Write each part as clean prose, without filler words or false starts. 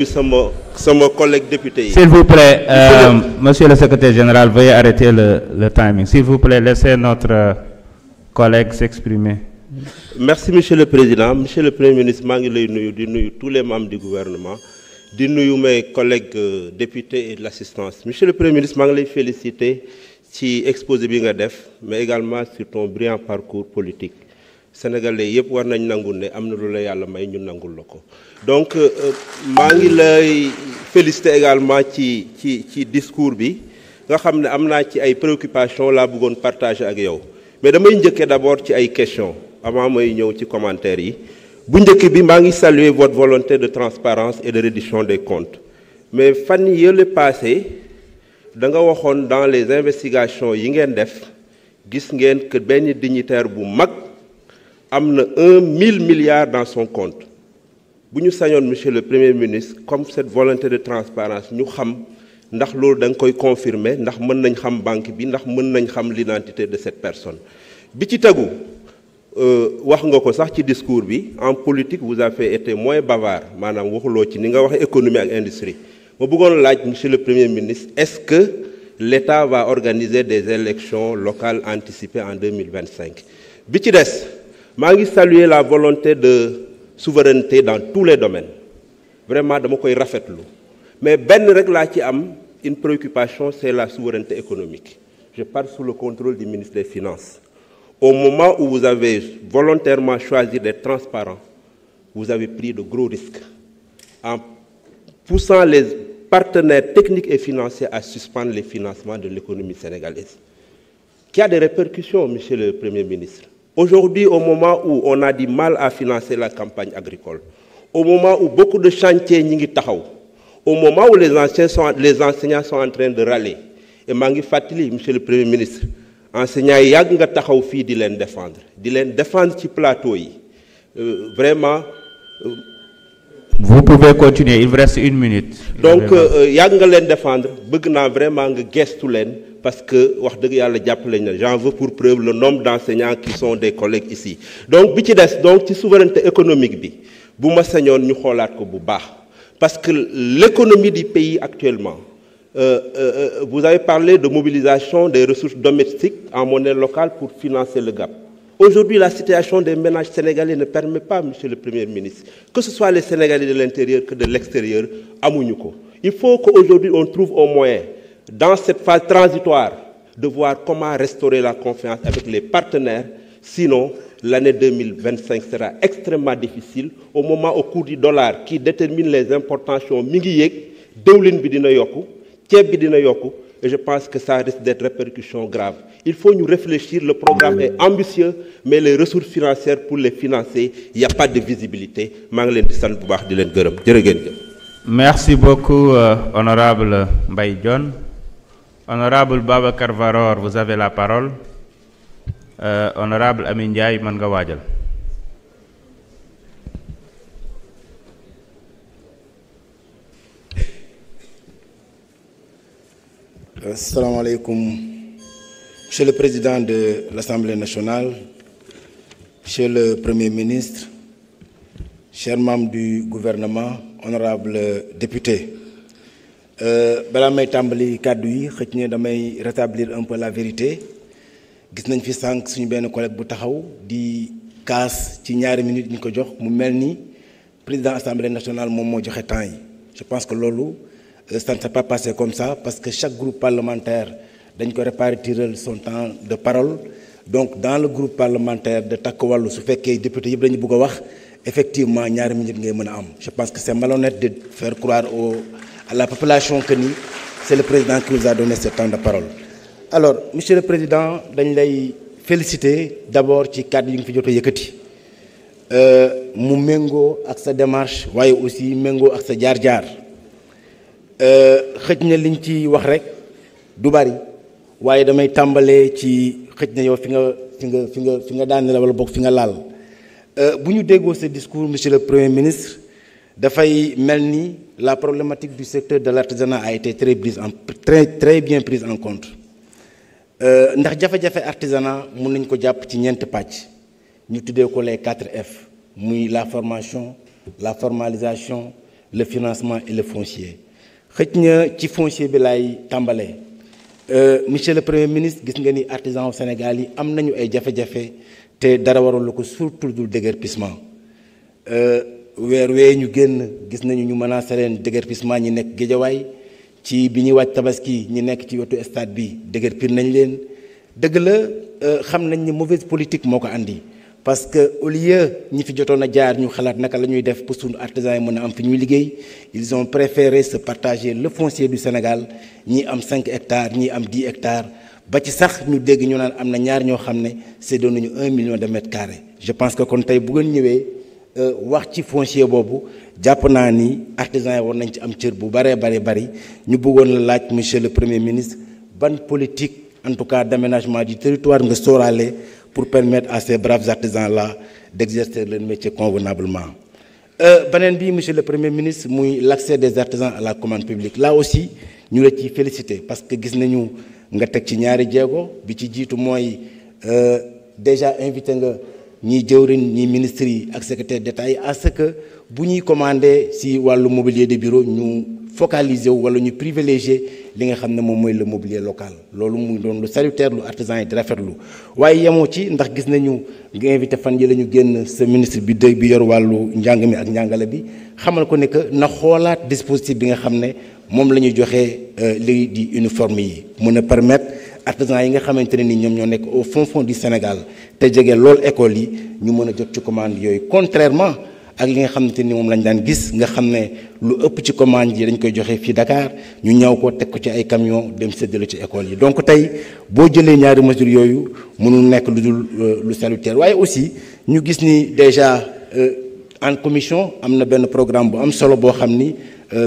sama collègue député. S'il vous plaît, monsieur le secrétaire général, veuillez arrêter le timing. S'il vous plaît, laissez notre collègue s'exprimer. Merci monsieur le président. Monsieur le premier ministre, maa ngi lay nuyu di nuyu tous les membres du gouvernement di nuyu mes collègues députés et de l'assistance. Monsieur le premier ministre, maa ngi lay féliciter ci exposé bi nga def mais également sur ton brillant parcours politique. Sénégalais yëpp war nañ nangul ne am na lu la yàlla may ñu nangul la ko donc maa ngi lay féliciter également ci discours bi nga xam ne am naa ci ay préoccupations laa bëggoon partager ak yow mais damay njëkkee d'abord ci ay questions avant may ñëw ci commentaires yi bu njëkk bi maa ngi saluer votre volonté de transparence et de reddition des comptes mais fan yële passé da nga waxoon dans les investigations yi ngeen def gis ngeen que benn dignitaire bu mag am na 1000 milliards dans son compte bu ñu sañoon monsieur le premier ministre comme cette volonté de transparence ñu xam ndax loolu da nga koy confirmer ndax mën nañ xam banque bi ndax mën nañ xam l'identité de cette personne bi ci tegu wax nga ko sax ci discours bi en politique vous avez été moins bavard maanaam waxuloo ci ni nga waxe économie ak industrie ma bëggoon laaj monsieur le premier ministre est-ce que l'État va organiser des élections locales anticipées en 2025 bi ci des maa ngi saluer la volonté de souveraineté dans tous les domaines vraiment dama koy rafetlu mais benn rek laa ci am une préoccupation c'est la souveraineté économique je parle sous le contrôle du ministre des Finances au moment où vous avez volontairement choisi d'être transparent vous avez pris de gros risques en poussant les partenaires techniques et financiers à suspendre les financements de l'économie sénégalaise qui a des répercussions monsieur le Premier ministre. Aujourd'hui, au moment où on a du mal à financer la campagne agricole, au moment où beaucoup de chantiers ñi ngi taxaw, au moment où les enseignants sont en train de râler, et maa ngi fàttali monsieur le Premier ministre, enseignants yi yàgg nga taxaw fii di leen défendre ci plateau yi vraiment. Vous pouvez continuer, il vous reste 1 minute. Donc yàgg nga leen défendre bëgg naa vraiment nga gestu leen. Parce que wax dëgg yàlla jàppale na j'en veux pour preuve le nombre d'enseignants qui sont des collègues ici donc bi ci des donc ci souveraineté économique bi bu ma sañoon ñu xoolaat ko bu baax parce que l'économie du pays actuellement vous avez parlé de mobilisation des ressources domestiques en monnaie locale pour financer le gap. Aujourd'hui la situation des ménages sénégalais ne permet pas monsieur le Premier ministre que ce soit les Sénégalais de l'intérieur que de l'extérieur amuñu ko il faut qu'aujourd'hui on trouve un moyen dans cette phase transitoire de voir comment restaurer la confiance avec les partenaires sinon l'année 2025 sera extrêmement difficile au moment au cours du dollar qui détermine les importations mi ngi yéeg diwlin bi dina yokku ceeb bi dina yokku et je pense que ça risque d'être répercussions graves il faut ñu réfléchir le programme est ambitieux mais les ressources financières pour les financer il y a pas de visibilité maa ngi leen di sant bu baax di leen gërëm jërë ngeen jëf. Merci beaucoup honorable Mbaye Dione. Honorable Babacar Varor, vous avez la parole. Honorable Amin Ndiaye, mën nga waajal. Assalamu alaikum. Monsieur le Président de l'Assemblée nationale, Monsieur le Premier ministre, chers membres du gouvernement, honorables députés. Balaa may tàmbali kàddu yi xëcc ne damay rétablir un peu la vérité gis nañ fi sànq suñu benn collègue bu taxaw di kaas ci ñaari minutes ñu ko jox mu mel ni président assemblée nationale moom moo joxe temps yi je pense que loolu ça ne s'est pas passé comme ça parce que chaque groupe parlementaire dañ ko répartir son temps de parole donc dans le groupe parlementaire de Takku Wallu su fekkee député yëpp dañu bëgg a wax effectivement ñaari minutes ngay mën a am je pense que c'est malhonnête de faire croire à la population que ni c'est le président qui nous a donné ce temps de parole. Alors monsieur le président dañ lay féliciter d'abord ci kàddu yi nga fi jot a yëkkati mu méngoo ak sa démarche waaye aussi méngoo ak sa jaar-jaar xëj na liñ ci wax rek du bari waaye damay tàmbalee ci xëj na yow fi nga daane la wala bokk fi nga laal bu ñu déggoo ce discours monsieur le premier ministre dafay mel ni la problématique du secteur de l'artisanat a été très bien prise en compte ndax jafe-jafe artisanat mën nañ ko jàpp ci ñeenti pàcc ñu tuddee ko les 4F muy la formation la formalisation le financement et le foncier xëj na ci foncier bi laay tàmbalee monsieur le premier ministre gis nga ni artisan au Sénégal yi am nañu ay jafe-jafe te dara warul ko surtout du déguerpissement weer wee ñu génn gis nañu ñu menacé leen déguerpissement ñi nekk Géejawaay ci bi ñuy wàcc tabaski ñi nekk ci wetu stade bi déguerpir nañ leen dëgg la xam nañ ni mauvaise politique moo ko andi parce que au lieu ñi fi jotoon a jaar ñu xalaat naka la ñuy def pour suñu artisans yi mën a am fi ñuy liggéey ils ont préféré se partager le foncier du Sénégal ñii am 5 hectares ñii am 10 hectares ba ci sax ñu dégg ñu naan am na ñaar ñoo xam ne séddoo nañu 1 million de mètres carrés je pense que kon tey bu ngeen ñëwee wax ci foncier boobu jàpp naa ni artisans yi war nañ ci am cër bu bari ñu bëggoon la laaj monsieur le premier ministre ban politique en tout cas d'aménagement du territoire nga sóoraale pour permettre à ces braves artisans-là d'exercer leur métier convenablement. Beneen bi monsieur le premier ministre muy l'accès des artisans à la commande publique là aussi ñu la ciy féliciter parce que gis nañu nga teg ci ñaari jéego bi ci jiitu mooy déjà invité nga ñiy jëwriñ ñi ministres yi ak secrétaire d'État yi à ce que bu ñuy commander ci wàllu mobilier de bureau ñu focaliser wu wala ñu privilégier li nga xam ne moom mooy le mobilier local loolu muy doon lu salutaire lu artisan yi di rafetlu waaye yemoo ci ndax gis nañu nga invité fan yi la ñu génn sa ministre bi yor wàllu njàng mi ak njàngale bi xamal ko ne que na xoolaat dispositif bi nga xam ne moom la ñuy joxee lii di uniforme yi mën a permettre artisans yi nga xamante ne ni ñoom ñoo nekk au fond du Sénégal te jege loolu école yi ñu mën a jot ci commande yooyu contrairement ak li nga xamante ni moom lañ daan gis nga xam ne lu ëpp ci commande yi dañ koy joxe fii Dakar ñu ñaw ko teg ko ci ay camion dem séddale ci école yi donc tey boo jëlee ñaari mesures yooyu mënul nekk lu dul lu salutaire waaye aussi ñu gis ni déjà en commission am na benn programme bu am solo boo xam ni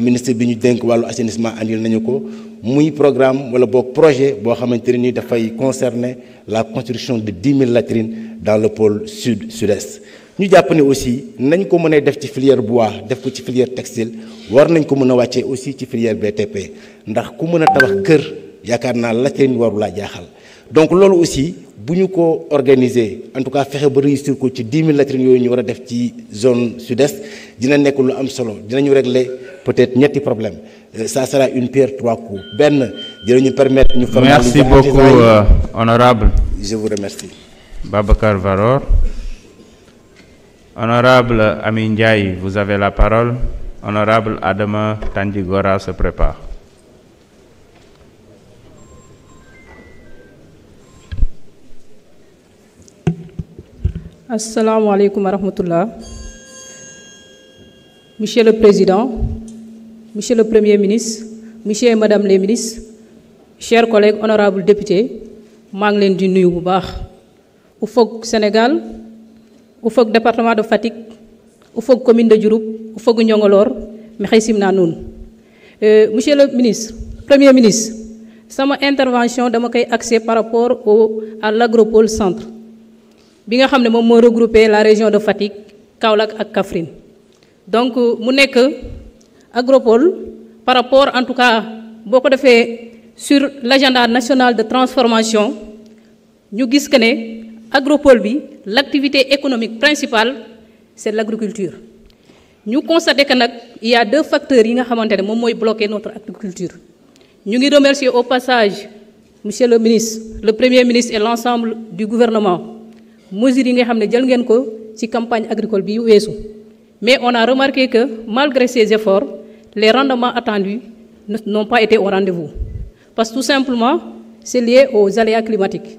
ministre bi ñu dénk wàllu assainissement andil nañu ko muy programme wala boog projet boo xamante ne ni dafay concerner la construction de 10 000 latrines dans le pôle sud-est ñu jàpp ne aussi nañ ko mën a def ci filière bois def ko ci filière textile war nañ ko mën a wàccee aussi ci filière BTP ndax ku mën a tabax kër yaakaar naa latrine waru laa jaaxal donc loolu aussi bu ñu ko organiser en tout cas fexe ba réussir ko ci 10 000 latrines yooyu ñu war a def ci zone sud-est dina nekk lu am solo dinañu régler peut-être ñetti problème ça sera une pierre trois coups benn dinañu permettre ñu formaliser. Merci beaucoup honorable. Je vous remercie. Babacar Varor. Honorable Amin Ndiaye, vous avez la parole. Honorable Adama Tandigora se prépare. Assalamu alaikum wa rahmatullah. Monsieur le Président, Monsieur le Premier ministre, Monsieur et Madame les ministres, chers collègues, honorables députés, maa ngi leen di nuyu bu baax. Ufog Sénégal, Ufog département de Fatick, Ufog commune de Diouroup, Ufog Niongolor, maxey simna nuun. Monsieur le ministre, Premier ministre, sama intervention dama koy axé par rapport à l'agropole centre. Bi nga xam ne moom moo regroupé la région de Fatick, Kaolack ak Kaffrine. Donc mu nekk agropole par rapport en tout cas boo ko defee sur l'agenda national de transformation ñu gis que ne agropole bi l'activité économique principale c'est l'agriculture. Ñu constaté que nag il y a deux facteurs yi nga xamante ne moom mooy bloquer notre agriculture. Ñu ngi remercier au passage monsieur le ministre, le Premier ministre et l'ensemble du gouvernement mesures yi nga xam ne jël ngeen ko ci campagne agricole bi weesu. Mais on a remarqué que malgré ces efforts, les rendements attendus n'ont pas été au rendez-vous. Parce que tout simplement, c'est lié aux aléas climatiques.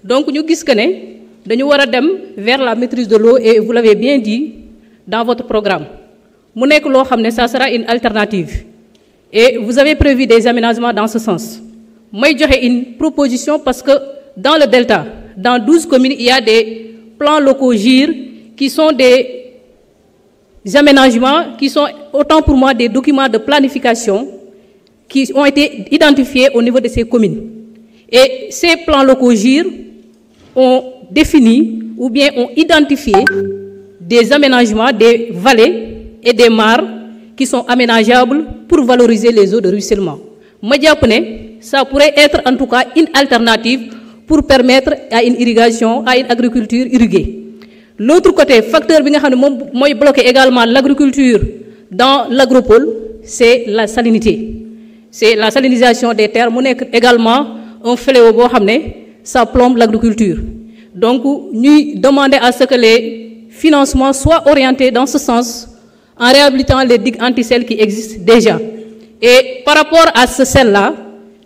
Donc nous gis que nous devons dem vers la maîtrise de l'eau et vous l'avez bien dit dans votre programme. Ça sera une alternative. Et vous avez prévu des aménagements dans ce sens. Moi, j'ai une proposition parce que dans le Delta, dans 12 communes, il y a des plans locaux GIR qui sont des aménagements qui sont autant pour moi des documents de planification qui ont été identifiés au niveau de ces communes. Et ces plans locaux GIR ont défini ou bien ont identifié des aménagements, des vallées et des mares qui sont aménageables pour valoriser les eaux de ruissellement. Ça pourrait être en tout cas une alternative pour permettre à une irrigation, à une agriculture irriguée. L'autre côté, facteur qui bloque également l'agriculture dans l'agropole, c'est la salinité. C'est la salinisation des terres. Mu nekk également un fléau boo xam ne ça plombe l'agriculture. Donc ñuy demander à ce que les financements soient orientés dans ce sens en réhabilitant les digues anti-sel qui existent déjà. Et par rapport à ce sel-là,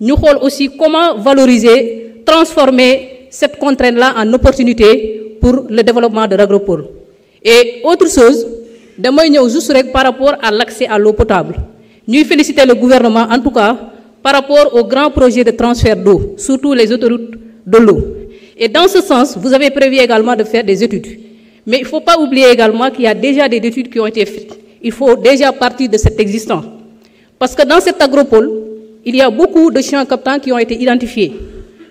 ñu xool aussi comment valoriser, transformer cette contrainte-là en opportunité pour le développement de l'agropole. Et autre chose, damay ñëw juste rek par rapport à l'accès à l'eau potable. Ñuy féliciter le gouvernement en tout cas par rapport aux grands projets de transfert d'eau, surtout les autoroutes de l'eau. Et dans ce sens, vous avez prévu également de faire des études. Mais il ne faut pas oublier également qu'il y a déjà des études qui ont été faites. Il faut déjà partir de cet existant. Parce que dans cette agropole, il y a beaucoup de champs captants qui ont été identifiés.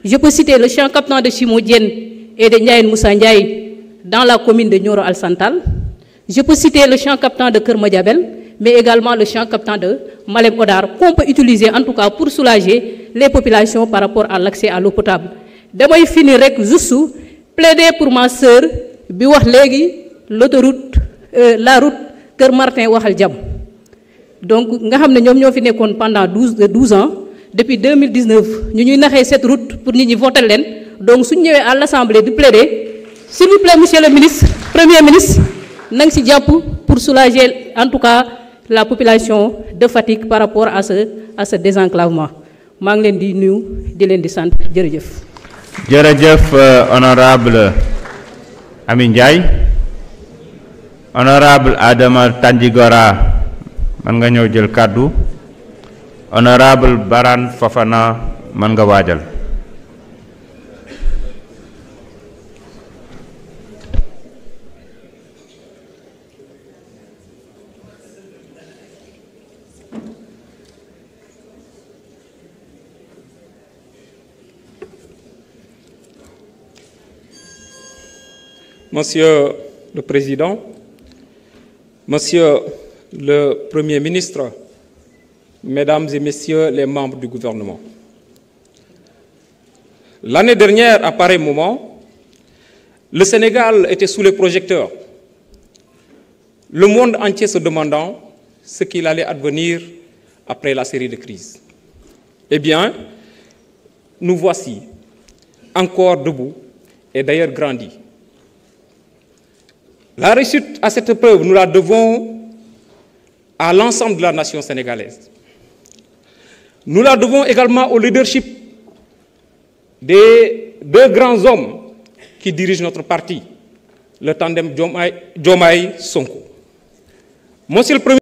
Je peux citer le champ captant de Chimodienne et de Ndiaye Moussa Ndiaye dans la commune de Nioro Al-Santal. Je peux citer le champ captant de Kermadiabel, mais également le champ captant de Malem Odar, qu'on peut utiliser en tout cas pour soulager les populations par rapport à l'accès à l'eau potable. Damay finir rek juste plaider pour ma sœur bi wax légui l'autoroute la route Kër Martin waxal jam. Donc nga xamné ñom ñoo fi nekkoon pendant 12 ans depuis 2019 ñu ñuy naxé cette route pour nit ñi voter leen. Donc suñu ñëwé à l'Assemblée di plaider, s'il vous plaît monsieur le ministre, Premier ministre, nang ci japp pour soulager en tout cas la population de Fatick par rapport à ce désenclavement. Maa ngi leen di nuyu di leen di sant jërëjëf. Jërëjëf honorable Amin Ndiaye. Honorable Adama Tandjigora man nga ñëw jël kàddu. Honorable Baran Fofana man nga waajal. Monsieur le Président, Monsieur le Premier ministre, Mesdames et Messieurs les membres du gouvernement. L'année dernière, à pareil moment, le Sénégal était sous les projecteurs, le monde entier se demandant ce qu'il allait advenir après la série de crises. Eh bien, nous voici encore debout et d'ailleurs grandis. La réussite à cette épreuve, nous la devons à l'ensemble de la nation sénégalaise. Nous la devons également au leadership des deux grands hommes qui dirigent notre parti, le tandem Diomaye Sonko. Monsieur le Premier